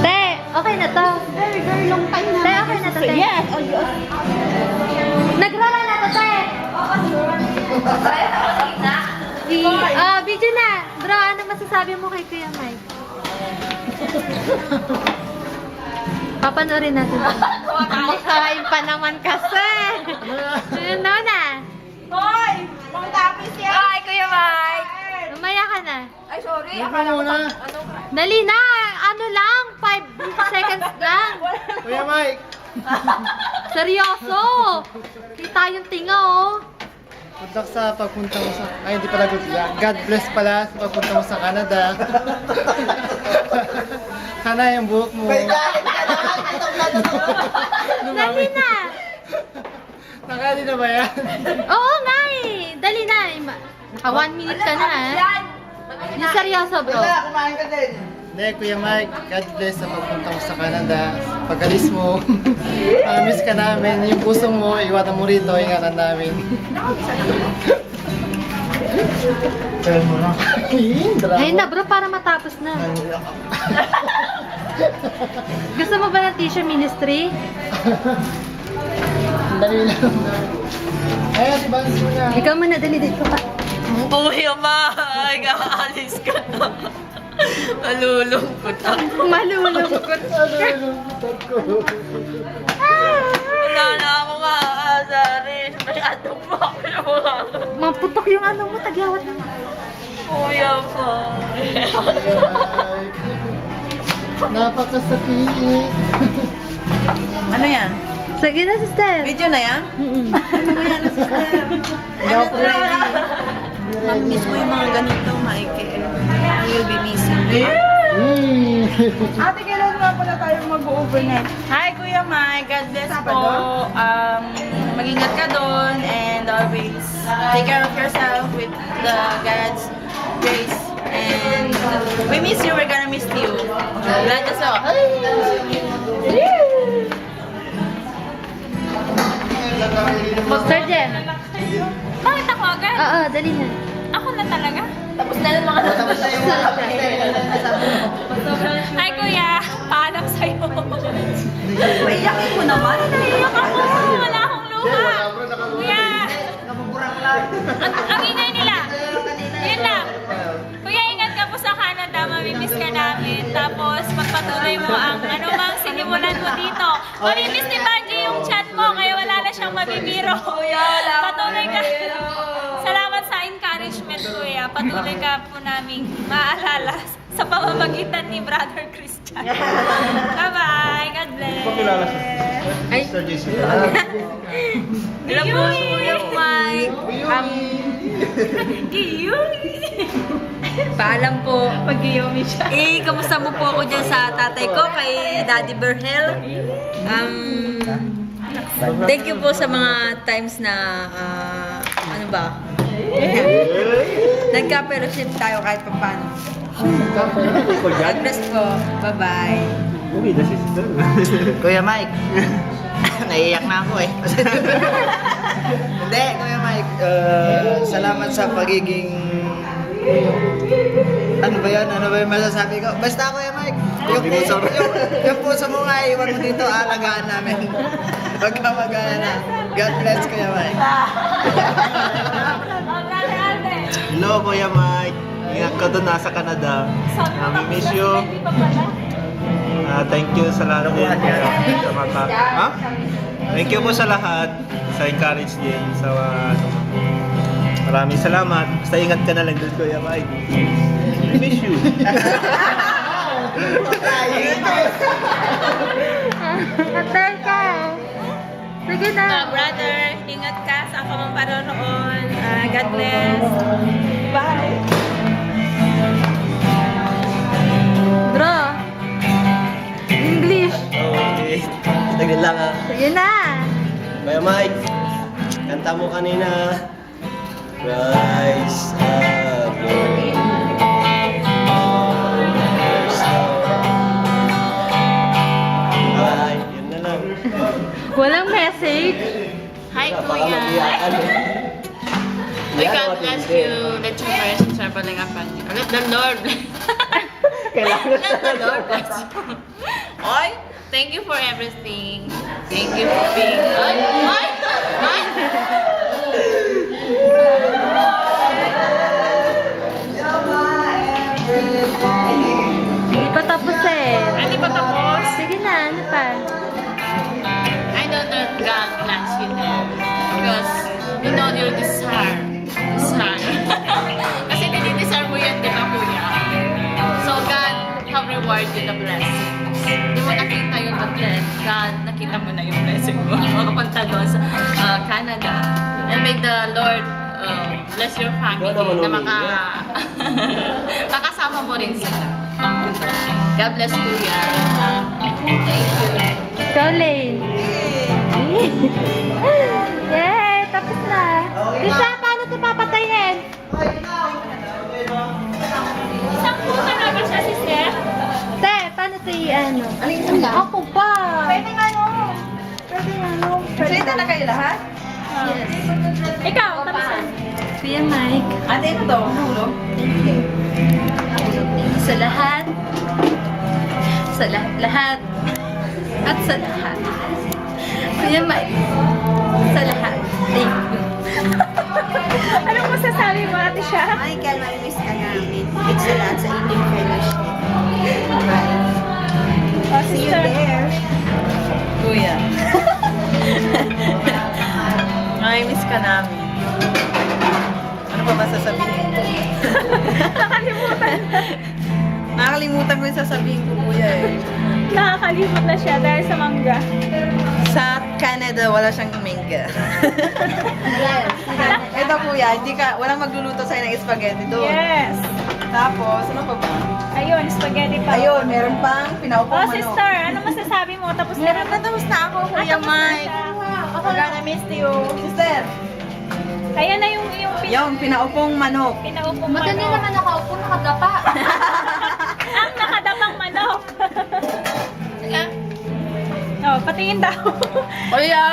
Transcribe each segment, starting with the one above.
Te, okay na to. Very long time na. Te, okay na to, te. Yes. Nagrara na to, te. Video na. Bro, ano masasabi mo kay Kuya Mike? Papanoorin natin. Makain pa naman kasi. Yun na. Hoy! Pang-tapis yan! Hi, Kuya Mike! Mamaya ka na. Ay, sorry. Ano muna? Dali na. Ano lang? 5 seconds lang. Kuya Mike! Seryoso. Kita yung tinga, oh. Good luck sa pagpunta mo sa... Ay, hindi pala good luck. God bless pala sa pagpunta mo sa Canada. Sana yung buhok mo. Dali na. Nakali na ba yan? Oo nga eh. Dali na. Naka 1 minute ka na, Yung seryoso, bro. Kumain ka din. Hindi, Kuya Mike, God bless sa pagpunta mo sa Canada. Pag-alis mo, miss ka namin. Yung puso mo, iwanan mo rito, ingatan namin. Kaya mo na. Ayun na, bro, para matapos na. Gusto mo ba ng tissue ministry? Dali lang. Ayun, si Bansi mo na. Ikaw muna, dali dito pa. Kuya Mike, aalis ka na. Malulungkot ako. Malulungkot. Wala na ako maaasarin. Masyadong bakit ako. Maputok yung ano mo, tagyawat naman. Kuya Mike. Napakasakit. Ano yan? Sige na, sister. Video na yan? Ano mo yan, sister? Hindi ako ready. Mag-miss mo yung mga ganito, Mike. You'll be missing. Ate, kailan nga pala tayo mag-overnight? Hi, Kuya Mike. God bless po. Mag-ingat ka doon and always take care of yourself with the God's grace. And we miss you. We're gonna miss you. Glad ka so. Sir Jem. Bakit ako agad? Oo, dali na. Ako na talaga? Tapos na yung mga Hi, Kuya. Paalam sa'yo. Iyakin mo naman. Naiyak ako. Wala akong luha. Kuya. Ang ingay nila. Yun lang. Kuya, ingat ka po sa Canada. Mamimiss ka namin. Tapos, pagpatuloy mo ang anumang sinimulan mo dito. Mamimiss ni Banji yung chat mo. Kaya wala na siyang mabibiro. Patuloy ka. Salamat sa encouragement, Kuya. Patuloy ka po naming maalala sa pamamagitan ni Brother Christian. Bye-bye. God bless. Pakilala siya. Ay. Sir JC. Alam mo, Kuya Mike. Paalam po. Pag-iyomi siya. Kamusta mo po ako dyan sa tatay ko, kay Daddy Berhel? Thank you po sa mga times na, ano ba? Nagka-fellowship tayo kahit pa paano. God bless po. Bye-bye. Kuya Mike. Naiiyak na ako eh. Hindi, Kuya Mike. Salamat sa pagiging... Ano ba yan? Ano ba yung masasabi ko? Basta, Kuya Mike. Yung puso mo nga iwan mo dito, alagaan namin. Huwag ka mag-alala. God bless, Kuya Mike. Hello, Kuya Mike. Ingat ka doon nasa Canada. Miss you. Thank you sa lahat din. Sa mata. Ha? Thank you po sa lahat. Sa encourage din. Sa maraming salamat. Basta ingat ka na lang doon, Kuya Mike. Miss you. Atay ka. Sige na. Brother, ingat ka sa kamang paroon. God bless. Bye. Bro. English. Okay. Tagal lang ha. Sige na. Kuya Mike, kanta mo kanina. Rise up, Lord. Ay, yun na lang. Walang message. Hi, Baka Kuya. mag-iyakan eh. May God bless you. Let your mercy traveling upon you. Let the Lord bless. kailangan Lord bless you. Oy, thank you for everything. Thank you for being... Oy! Oy! Oy! Hindi pa tapos eh. Hindi pa tapos? Sige na, ano pa? I know that God bless you there. Because you know you deserve. Kasi dinideserve mo yan, di ba, kuya? So God have reward you the blessings. Hindi mo nakita yung blessing. God, nakita mo na yung blessing mo. Makapunta doon sa Canada. And may the Lord bless your family na makasama mo rin sila. God bless kuya. Thank you. Jolene. Yay! Tapos na. Lisa, paano ito papatayin? Isang puta na ba siya, sister? Te, paano ito i-ano? Ako ba? Pwede na kayo lahat? Yes. Ikaw, tapos na. Kuya Mike. Ate, ito to. Tulog. Sa lahat. Sa lahat. At sa lahat. Kuya Mike. Sa lahat. Thank you. Anong masasabi mo, ate siya? Michael, mamimiss ka namin. It's a lot sa inyong fellowship. Bye. Oh, See you sister. there. Kuya. May-miss ka namin. Ano pa ba sasabihin ko? Nakakalimutan ko yung sasabihin ko, kuya eh. Nakakalimot na siya dahil sa mangga. Sa Canada, wala siyang mangga. Ito kuya, walang magluluto sa'yo ng spaghetti doon. Yes. Tapos, ano pa ba? Ayun, spaghetti pa. Ayun, meron pang Oh, pinaupang manok. sister, ano masasabi mo? Tapos na Meron na tapos na ako, Kuya tapos na Mike. siya. Ako gonna miss you. Sister, Ayan na yung yung pinaupong manok. pinaupong Madali manok. naman nakaupo, nakadapa. Ang nakadapang manok. Oh, patingin daw. Kuya!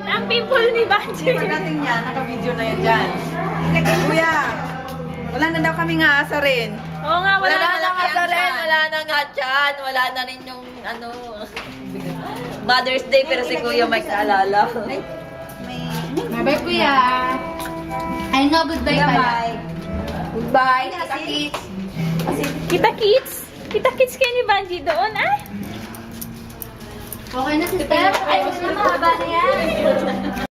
ang pimple ni Banji. Pagdating niya, naka-video na yan dyan. Kuya, wala na daw kami nga asa rin. Oo nga, wala na lang. Wala na nga dyan. Wala na rin yung ano. Mother's Day pero si Kuya Mike naalala. Bye, Kuya. I know, goodbye pala. Goodbye. Kita kids. Kita-kits. Kita-kits kayo ni Banji doon, ah? Okay na, sister. Ayos na, mahaba na yan.